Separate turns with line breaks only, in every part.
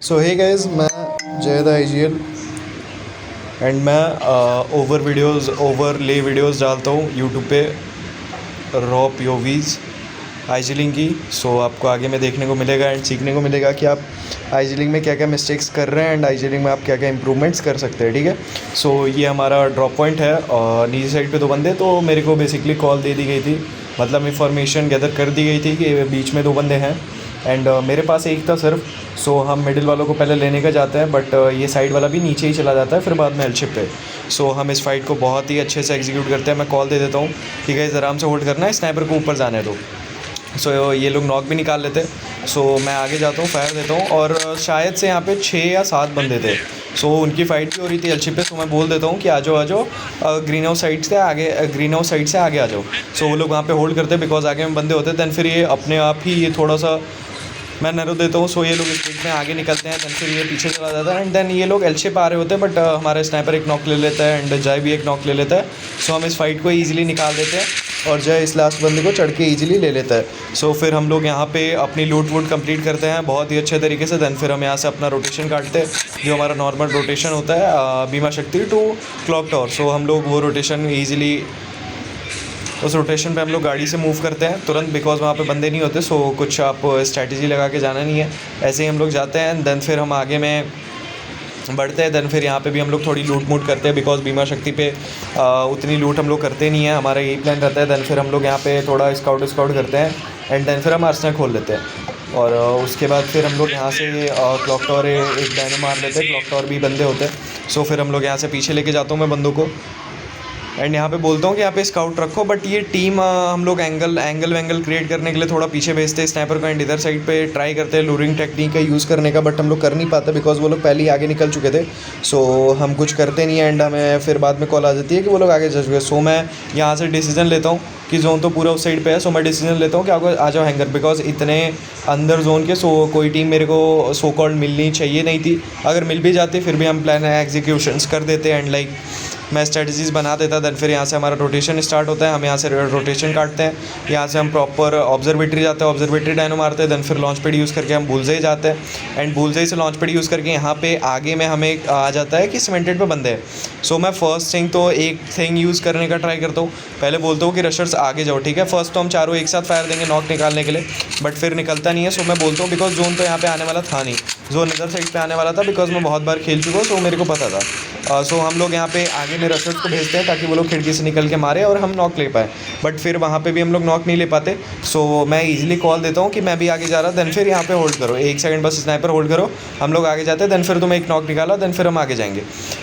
सो hey guys, मैं Zayed IGL and मैं overlay videos डालता हूँ यूट्यूब पे रॉ POVs आईजीलिंग की। सो आपको आगे में देखने को मिलेगा एंड सीखने को मिलेगा कि आप आईजीलिंग में क्या क्या मिस्टेक्स कर रहे हैं एंड आईजीलिंग में आप क्या क्या इंप्रूवमेंट्स कर सकते हैं। ठीक है, सो ये हमारा ड्रॉप पॉइंट है और नीचे साइड पे दो बंदे, तो मेरे को बेसिकली कॉल दे दी गई थी, मतलब इंफॉर्मेशन गैदर कर दी गई थी कि बीच में दो बंदे हैं एंड मेरे पास एक था सिर्फ। सो हम मिडिल वालों को पहले लेने का जाते हैं, बट ये साइड वाला भी नीचे ही चला जाता है फिर बाद में एलशिप पे। सो हम इस फाइट को बहुत ही अच्छे से एग्जीक्यूट करते हैं। मैं कॉल दे देता हूँ कि गाइस आराम से होल्ड करना है, स्नाइपर को ऊपर जाने दो। सो ये लोग नॉक भी निकाल लेते। सो मैं आगे जाता हूँ, फायर देता हूँ और शायद से यहाँ पे 6 या 7 बंदे थे। सो उनकी फ़ाइट भी हो रही थी एलशिप पे। सो मैं बोल देता हूँ कि आ जाओ ग्रीन हाउस साइड से आगे, ग्रीन हाउस साइड से आगे आ जाओ। सो वो लोग वहाँ पे होल्ड करते बिकॉज आगे में बंदे होते। दैन फिर ये अपने आप ही ये थोड़ा सा मैं नैरो देता हूँ। सो ये लोग स्पीड में आगे निकलते हैं, दैन फिर ये पीछे चला जाता है एंड देन ये लोग एलशिप आ रहे होते हैं, बट हमारा स्नाइपर एक नॉक ले लेता है एंड जय भी एक नॉक ले लेता है। सो हम इस फाइट को ईजिली निकाल देते हैं और जय इस लास्ट बंदे को चढ़ के ईजिली ले लेता है। सो फिर हम लोग यहाँ पे अपनी लूट वूट कंप्लीट करते हैं बहुत ही अच्छे तरीके से। दैन फिर हम यहाँ से अपना रोटेशन काटते हैं, जो हमारा नॉर्मल रोटेशन होता है बीमा शक्ति टू क्लॉक टावर। सो हम लोग वो रोटेशन ईजिली उस रोटेशन पे हम लोग गाड़ी से मूव करते हैं तुरंत, बिकॉज वहाँ पे बंदे नहीं होते। सो कुछ आप स्ट्रैटेजी लगा के जाना नहीं है, ऐसे ही हम लोग जाते हैं। दैन फिर हम आगे में बढ़ते हैं। दैन फिर यहाँ पे भी हम लोग थोड़ी लूट मूट करते हैं, बिकॉज बीमा शक्ति पे उतनी लूट हम लोग करते नहीं है, हमारा यही प्लान रहता है। दैन फिर हम लोग यहाँ पे थोड़ा स्काउट करते हैं एंड दैन फिर हम आर्सनल खोल लेते हैं और उसके बाद फिर हम लोग यहाँ से क्लॉक टावर एक डायनो मार लेते हैं। क्लॉक टावर भी बंदे होते हैं। सो फिर हम लोग यहाँ से पीछे लेके जाता हूँ मैं बंदों को एंड यहाँ पे बोलता हूँ कि यहाँ पे स्काउट रखो, बट ये टीम हम लोग एंगल वैंगल क्रिएट करने के लिए थोड़ा पीछे भेजते हैं स्नाइपर को एंड इधर साइड पे ट्राई करते हैं लूरिंग टेक्निक का यूज़ करने का, बट हम लोग कर नहीं पाते बिकॉज वो लोग पहले ही आगे निकल चुके थे। सो हम कुछ करते नहीं है एंड हमें फिर बाद में कॉल आ जाती है कि वो लोग आगे जा चुके। सो मैं यहाँ से डिसीजन लेता हूँ कि जोन तो पूरा उस साइड पे है। सो मैं डिसीजन लेता हूँ कि आगे आ जाओ हैंगर, बिकॉज इतने अंदर जोन के सो कोई टीम मेरे को सो कॉल्ड मिलनी चाहिए नहीं थी। अगर मिल भी जाती फिर भी हम प्लान एग्जीक्यूशंस कर देते एंड लाइक मैं स्ट्रेटजीज़ बना देता। दैन फिर यहाँ से हमारा रोटेशन स्टार्ट होता है, हम यहाँ से रोटेशन काटते हैं। यहाँ से हम प्रॉपर ऑब्जर्वेटरी जाते हैं, ऑब्जर्वेटरी डायनो मारते हैं। दैन फिर लॉन्च पैड यूज़ करके हम बुलज़ाई जाते हैं एंड बुलज़ाई से लॉन्च पैड यूज़ करके यहाँ पे आगे में हमें आ जाता है कि सीमेंटेड पे बंदे हैं। सो मैं फर्स्ट थिंग तो एक थिंग यूज़ करने का ट्राई करता हूँ, पहले बोलता हूँ कि रशर्स आगे जाओ। ठीक है, फर्स्ट तो हम चारों एक साथ फायर देंगे नॉक निकालने के लिए, बट फिर निकलता नहीं है। सो मैं बोलता हूँ बिकॉज जोन तो यहाँ पे आने वाला था नहीं, जोन इधर साइड पे आने वाला था, बिकॉज मैं बहुत बार खेल चुका हूँ सो मेरे को पता था। सो हम लोग यहाँ पे आगे में रशर्स को भेजते हैं ताकि वो लोग खिड़की से निकल के मारे और हम नॉक ले पाए, बट फिर वहाँ पे भी हम लोग नॉक नहीं ले पाते। सो मैं इजीली कॉल देता हूँ कि मैं भी आगे जा रहा, दैन फिर यहाँ पे होल्ड करो, 1 सेकंड बस स्नाइपर होल्ड करो, हम लोग आगे जाते हैं। दैन फिर तुम एक नॉक निकाला, दैन फिर हम आगे जाएंगे।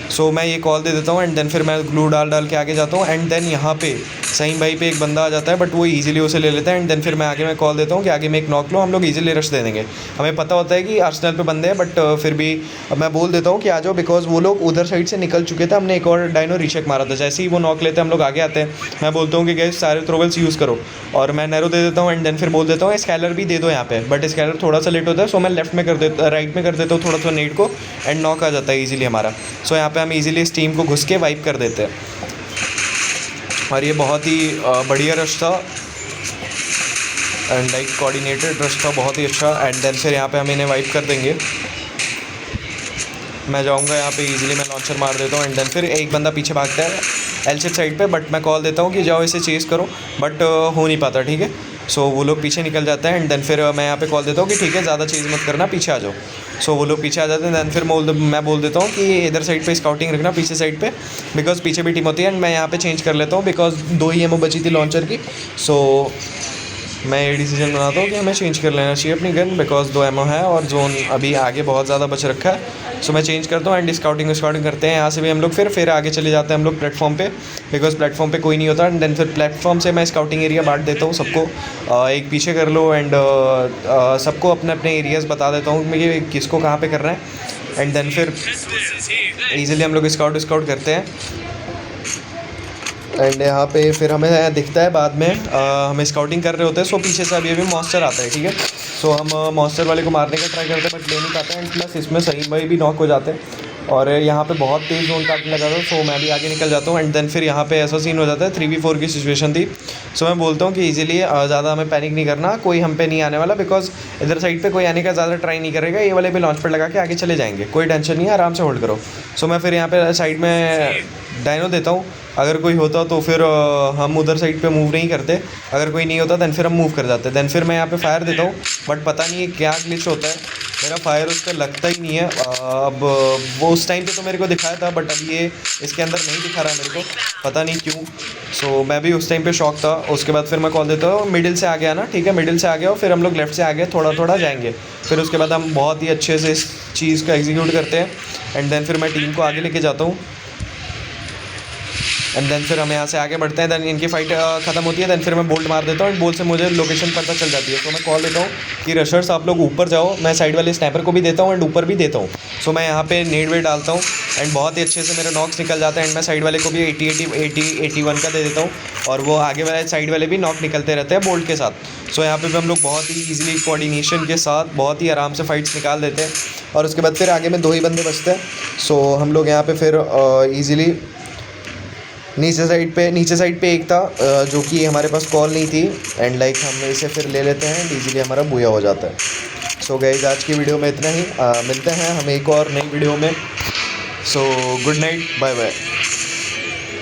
सो मैं ये कॉल दे देता हूँ एंड दैन फिर मैं ग्लू डाल के आगे जाता हूँ एंड देन यहाँ पे सहीम भाई पे एक बंदा आ जाता है, बट वो ईजिली उसे ले लेता है एंड देन फिर मैं आगे में कॉल देता हूँ कि आगे में एक नॉक लो, हम लोग ईजिली रश दे देंगे। हमें पता होता है कि आर्सेनल पे बंदे हैं, बट फिर भी मैं बोल देता हूँ कि आ जाओ, बिकॉज वो लोग उधर साइड से निकल चुके थे। हमने एक और डायनो रीचेक मारा था, जैसे ही वो नॉक लेते हैं हम लोग आगे आते हैं। मैं बोलता हूँ कि गाइस सारे थ्रोवेल्स यूज़ करो और मैं नैरो दे देता हूँ एंड देन फिर बोल देता हूँ स्कैलर भी दे दो यहाँ पे, बट स्कैलर थोड़ा सा लेट होता है। सो मैं लेफ्ट में कर देता, राइट में कर देता हूँ थोड़ा सा नेट को एंड नॉक आ जाता है ईजिली हमारा। सो यहाँ पे हम ईजिली इस टीम को घुस के वाइप कर देते हैं और ये बहुत ही बढ़िया रश था एंड लाइक कोऑर्डिनेटेड रश था, बहुत ही अच्छा। एंड देन फिर यहाँ पे हम इन्हें वाइप कर देंगे। मैं जाऊँगा यहाँ पे ईजिली मैं लॉन्चर मार देता हूँ एंड देन फिर एक बंदा पीछे भागता है एलशिप साइड पे, बट मैं कॉल देता हूँ कि जाओ इसे चेस करो, बट हो नहीं पाता। ठीक है, सो वो लोग पीछे निकल जाते हैं एंड देन फिर मैं यहाँ पे कॉल देता हूँ कि ठीक है ज़्यादा चेज़ मत करना, पीछे आ जाओ। सो वो लोग पीछे आ जाते हैं। दैन फिर मैं बोल देता हूँ कि इधर साइड पे स्काउटिंग रखना पीछे साइड पे, बिकॉज पीछे भी टीम होती है एंड मैं यहाँ पे चेंज कर लेता हूँ बिकॉज 2 ही एमओ बची थी लॉन्चर की। सो मैं ये डिसीजन बनाता हूँ कि हमें चेंज कर लेना चाहिए अपनी गन, बिकॉज 2 एमओ है और जोन अभी आगे बहुत ज़्यादा बच रखा है। सो मैं चेंज करता हूँ एंड स्काउटिंग करते हैं। यहाँ से भी हम लोग फिर आगे चले जाते हैं हम लोग प्लेटफॉर्म पे, बिकॉज प्लेटफॉर्म पे कोई नहीं होता एंड देन फिर प्लेटफॉर्म से मैं स्काउटिंग एरिया बांट देता हूँ सबको, एक पीछे कर लो एंड सबको अपने अपने एरियाज़ बता देता हूँ कि किसको कहाँ पे करना है एंड देन फिर ईजिली हम लोग स्काउट करते हैं। एंड यहाँ पे फिर हमें दिखता है बाद में हम स्काउटिंग कर रहे होते हैं। सो पीछे से अभी मॉन्स्टर आता है। ठीक है, सो हम मॉन्स्टर वाले को मारने का ट्राई करते हैं बट ले नहीं पाते हैं एंड प्लस इसमें सही भाई भी नॉक हो जाते हैं और यहाँ पे बहुत तेज़ जोन काटने लगा था, सो मैं भी आगे निकल जाता हूँ। एंड देन फिर यहाँ पे ऐसा सीन हो जाता है, 3v4 की सिचुएशन थी। सो मैं बोलता हूँ कि इजीली ज़्यादा हमें पैनिक नहीं करना, कोई हम पे नहीं आने वाला, बिकॉज इधर साइड पे कोई आने का ज़्यादा ट्राई नहीं करेगा, ये वाले पे लॉन्च पैड लगा के आगे चले जाएंगे, कोई टेंशन नहीं है, आराम से होल्ड करो। सो मैं फिर यहाँ पे साइड में डायनो देता हूँ, अगर कोई होता तो फिर हम उधर साइड पे मूव नहीं करते, अगर कोई नहीं होता दैन फिर हम मूव कर जाते। दैन फिर मैं यहाँ पे फायर देता हूँ, बट पता नहीं है क्या ग्लिच होता है, मेरा फायर उस पर लगता ही नहीं है। अब वो उस टाइम पे तो मेरे को दिखाया था, बट अब ये इसके अंदर नहीं दिखा रहा है मेरे को, पता नहीं क्यों। सो मैं भी उस टाइम पे शॉक था। उसके बाद फिर मैं कॉल देता हूँ, मिडिल से आ गया ना, ठीक है, मिडिल से आ गया, और फिर हम लोग लेफ्ट से आगे थोड़ा थोड़ा जाएंगे। फिर उसके बाद हम बहुत ही अच्छे से इस चीज़ को एग्जीक्यूट करते हैं। एंड देन फिर मैं टीम को आगे लेके जाता हूँ। एंड देन फिर हम यहाँ से आगे बढ़ते हैं। देन इनकी फाइट खत्म होती है, देन फिर मैं बोल्ट मार देता हूँ, एंड बोल्ट से मुझे लोकेशन पता चल जाती है। तो मैं कॉल देता हूँ कि रशर्स आप लोग ऊपर जाओ, मैं साइड वाले स्नैपर को भी देता हूँ एंड ऊपर भी देता हूँ। सो मैं यहाँ पे नेड वेड डालता हूँ, एंड बहुत ही अच्छे से मेरे नॉक्स निकल जाते हैं। एंड मैं साइड वाले को भी 81 का दे देता हूँ, और वो आगे वाले साइड वाले भी नॉक निकलते रहते हैं बोल्ट के साथ। सो यहाँ पे भी हम लोग बहुत ही ईजिली कोऑर्डिनेशन के साथ बहुत ही आराम से फाइट्स निकाल देते हैं। और उसके बाद फिर आगे में 2 ही बंदे बचते हैं। सो हम लोग यहाँ पे फिर ईजिली नीचे साइड पे एक था जो कि हमारे पास कॉल नहीं थी, एंड लाइक हम इसे फिर ले लेते हैं एंड ईजिली हमारा बूया हो जाता है। सो गाइस, आज की वीडियो में इतना ही, मिलते हैं हम एक और नई वीडियो में। So good night, bye bye.